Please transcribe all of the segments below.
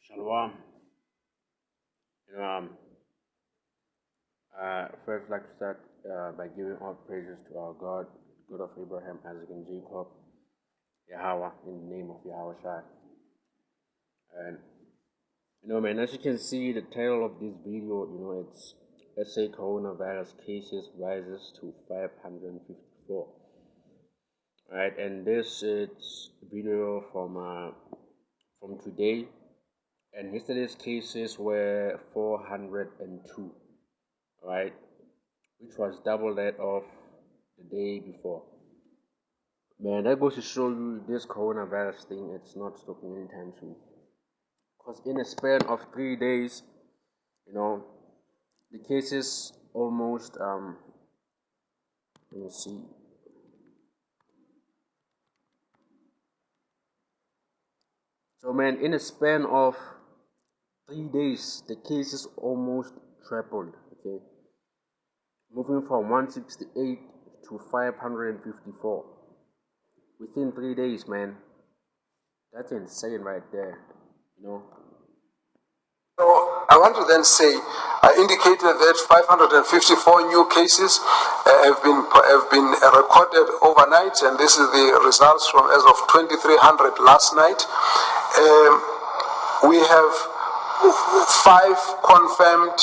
Shalom. You know, first, I'd like to start by giving all praises to our God, God of Abraham, Isaac, and Jacob, Yahweh, in the name of Yahweh Shai. And man, as you can see, the title of this video, it's SA Coronavirus Cases Rises to 554. Right, and this is a video from today. And yesterday's cases were 402, right, which was double that of the day before. Man, that goes to show you this coronavirus thing, it's not stopping anytime soon. Because in a span of 3 days, the cases almost, let me see. So man, in a span of 3 days, the cases almost tripled, okay? Moving from 168 to 554 within 3 days, man. That's insane right there, So I want to then say, I indicated that 554 new cases have been recorded overnight, and this is the results from as of 2300 last night. We have 5 confirmed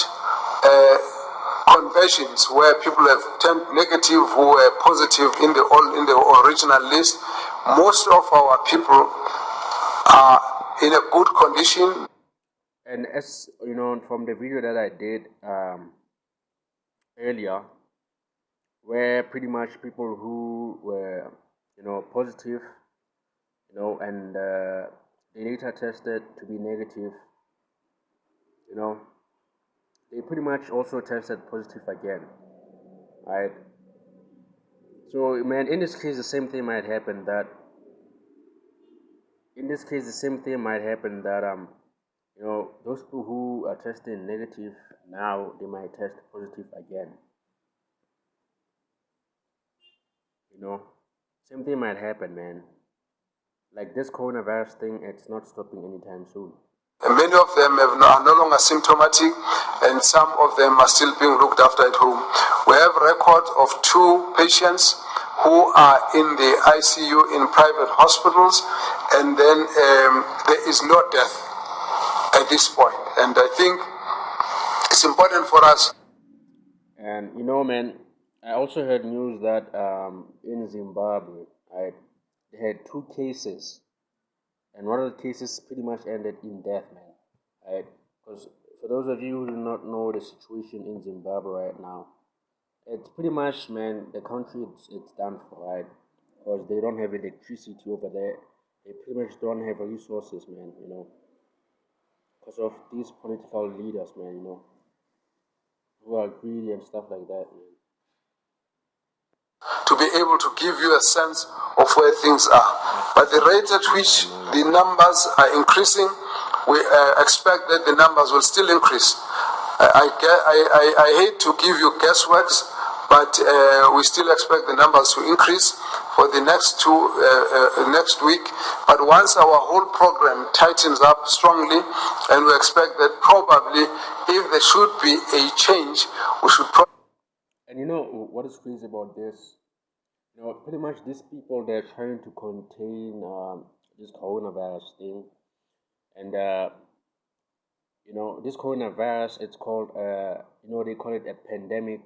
conversions where people have turned negative who were positive in the original list. Most of our people are in a good condition. And as you know, from the video that I did earlier, where pretty much people who were positive, and they later tested to be negative, they pretty much also tested positive again, right? So man, in this case the same thing might happen that those people who are testing negative now, they might test positive again. Same thing might happen, man. Like this coronavirus thing, it's not stopping anytime soon. And many of them are no longer symptomatic, and some of them are still being looked after at home. We have records of 2 patients who are in the ICU in private hospitals, and then there is no death at this point. And I think it's important for us. And man, I also heard news that in Zimbabwe, right, they had 2 cases, and one of the cases pretty much ended in death, man. Right? Because for those of you who do not know the situation in Zimbabwe right now, it's pretty much, man, the country it's done for, right? Because they don't have electricity over there. They pretty much don't have resources, man. Because of these political leaders, man. Who are greedy and stuff like that, man. To be able to give you a sense of where things are. But the rate at which the numbers are increasing, we expect that the numbers will still increase. I hate to give you guessworks, but we still expect the numbers to increase for the next week. But once our whole program tightens up strongly, and we expect that probably if there should be a change, we should probably. And what is crazy about this? Pretty much these people, they're trying to contain this coronavirus thing. And, this coronavirus, it's called, they call it a pandemic,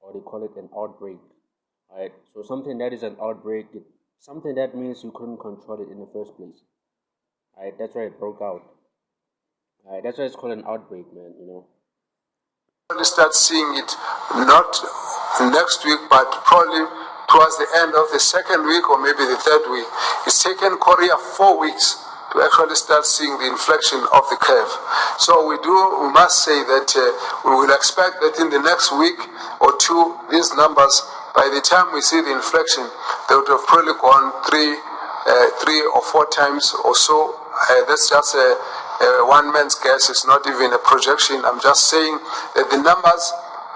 or they call it an outbreak, right? So something that is an outbreak, something that means you couldn't control it in the first place, right? That's why it broke out. Right? That's why it's called an outbreak, man, Probably start seeing it not next week, but probably towards the end of the 2nd week or maybe the 3rd week. It's taken Korea 4 weeks to actually start seeing the inflection of the curve. So we must say that we will expect that in the next week or 2, these numbers, by the time we see the inflection, they would have probably gone 3 or 4 times or so. That's just one man's guess. It's not even a projection. I'm just saying that the numbers,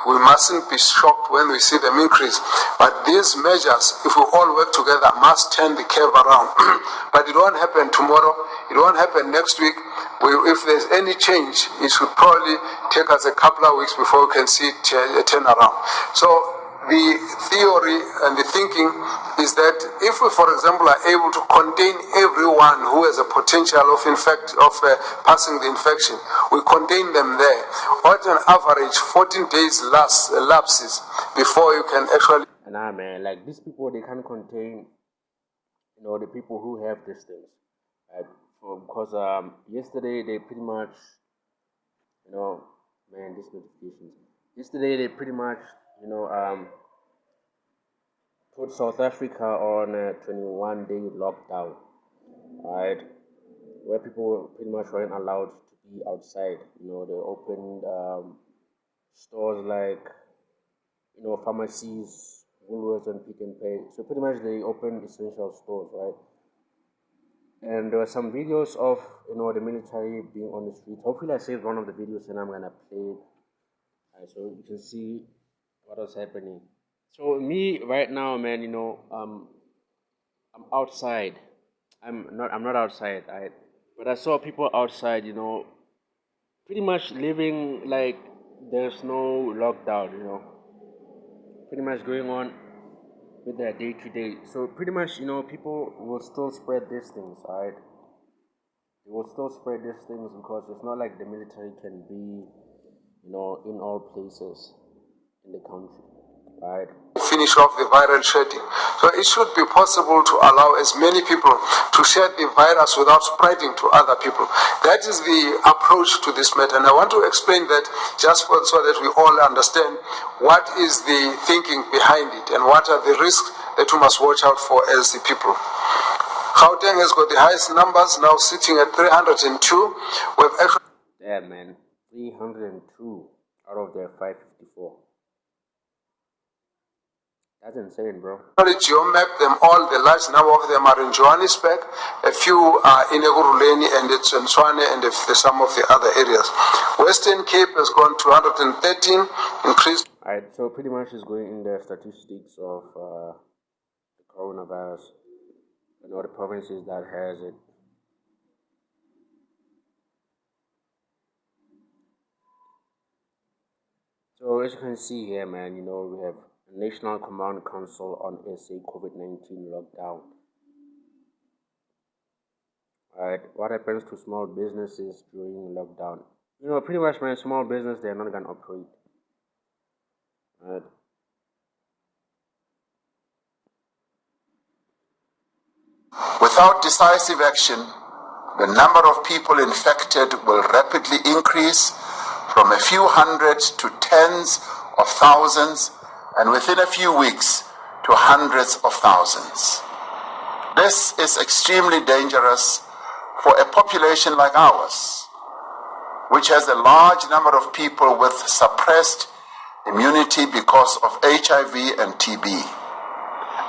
we mustn't be shocked when we see them increase. But these measures, if we all work together, must turn the curve around. But it won't happen tomorrow. It won't happen next week. if there's any change, it should probably take us a couple of weeks before we can see a turnaround. So the theory and the thinking is that if we, for example, are able to contain everyone who has a potential of passing the infection, we contain them there. On an average, 14 days lapses before you can actually. Nah, man, like these people, they can't contain, the people who have these things. Because yesterday they pretty much, man, these notifications. Yesterday they pretty much, put South Africa on a 21-day lockdown, right? Where people pretty much weren't allowed to be outside. They opened stores like, pharmacies, Woolworths, and Pick n Pay. So pretty much they opened essential stores, right? And there were some videos of, the military being on the street. Hopefully I saved one of the videos and I'm gonna play it. So you can see what was happening. So me right now, man, I'm outside. I'm not outside, but I saw people outside, pretty much living like there's no lockdown, pretty much going on with their day to day. So pretty much, people will still spread these things, alright? They will still spread these things because it's not like the military can be, in all places in the country, right? Finish off the viral shedding. So it should be possible to allow as many people to shed the virus without spreading to other people. That is the approach to this matter. And I want to explain that just so that we all understand what is the thinking behind it and what are the risks that we must watch out for as the people. Gauteng has got the highest numbers, now sitting at 302. We've actually... Yeah, man. 302 out of their 554. That's insane, bro. Geomap them all. The large number of them are in Johannesburg. A few are in Ekurhuleni and it's in Tshwane and some of the other areas. Western Cape has gone to 113, increased. Alright, so pretty much is going in the statistics of the coronavirus and all the provinces that has it. So as you can see here, man, we have National Command Council on SA COVID-19 lockdown. Alright, what happens to small businesses during lockdown? Pretty much, man, small business, they're not gonna operate. Alright. Without decisive action, the number of people infected will rapidly increase from a few hundred to tens of thousands, and within a few weeks to hundreds of thousands. This is extremely dangerous for a population like ours, which has a large number of people with suppressed immunity because of HIV and TB,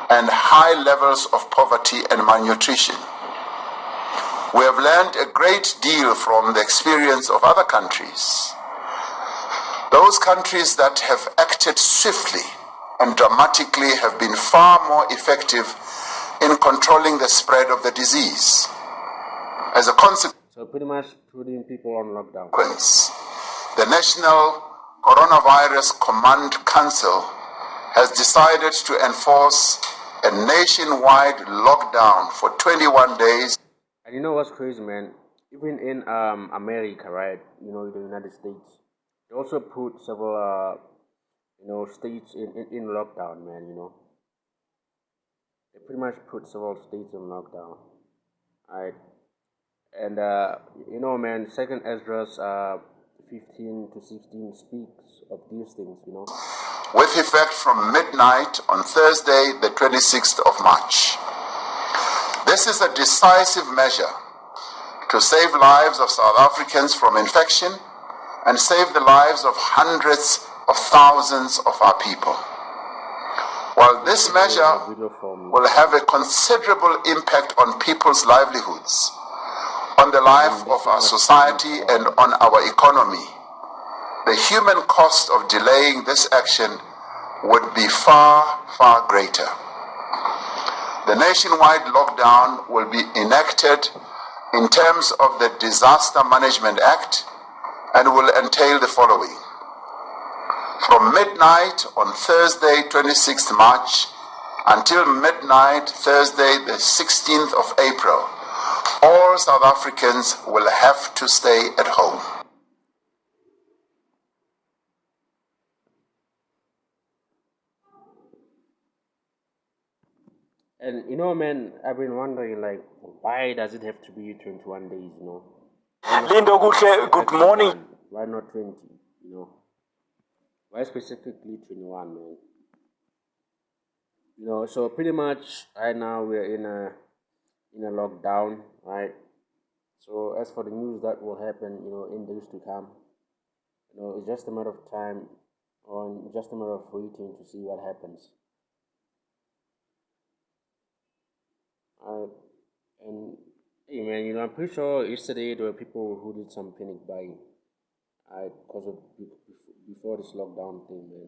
and high levels of poverty and malnutrition. We have learned a great deal from the experience of other countries. Those countries that have acted swiftly and dramatically have been far more effective in controlling the spread of the disease. As a consequence, so pretty much putting people on lockdown. The National Coronavirus Command Council has decided to enforce a nationwide lockdown for 21 days. And you know what's crazy, man? Even in America, right? The United States, they also put several states in lockdown, man. They pretty much put several states in lockdown. Alright. And man, Second Esdras 15 to 16 speaks of these things, With effect from midnight on Thursday, the 26th of March. This is a decisive measure to save lives of South Africans from infection and save the lives of hundreds of thousands of our people. While this measure will have a considerable impact on people's livelihoods, on the life of our society and on our economy, the human cost of delaying this action would be far, far greater. The nationwide lockdown will be enacted in terms of the Disaster Management Act and will entail the following. From midnight on Thursday, 26th March, until midnight Thursday, the 16th of April, all South Africans will have to stay at home. And man, I've been wondering, like, why does it have to be 21 days, Lindo Kuhle, good morning. Why not 20, Why specifically 21, man? So pretty much right now we're in a lockdown, right? So as for the news that will happen, in days to come, it's just a matter of time or just a matter of waiting to see what happens. And hey man, I'm pretty sure yesterday there were people who did some panic buying, because of before this lockdown thing, man.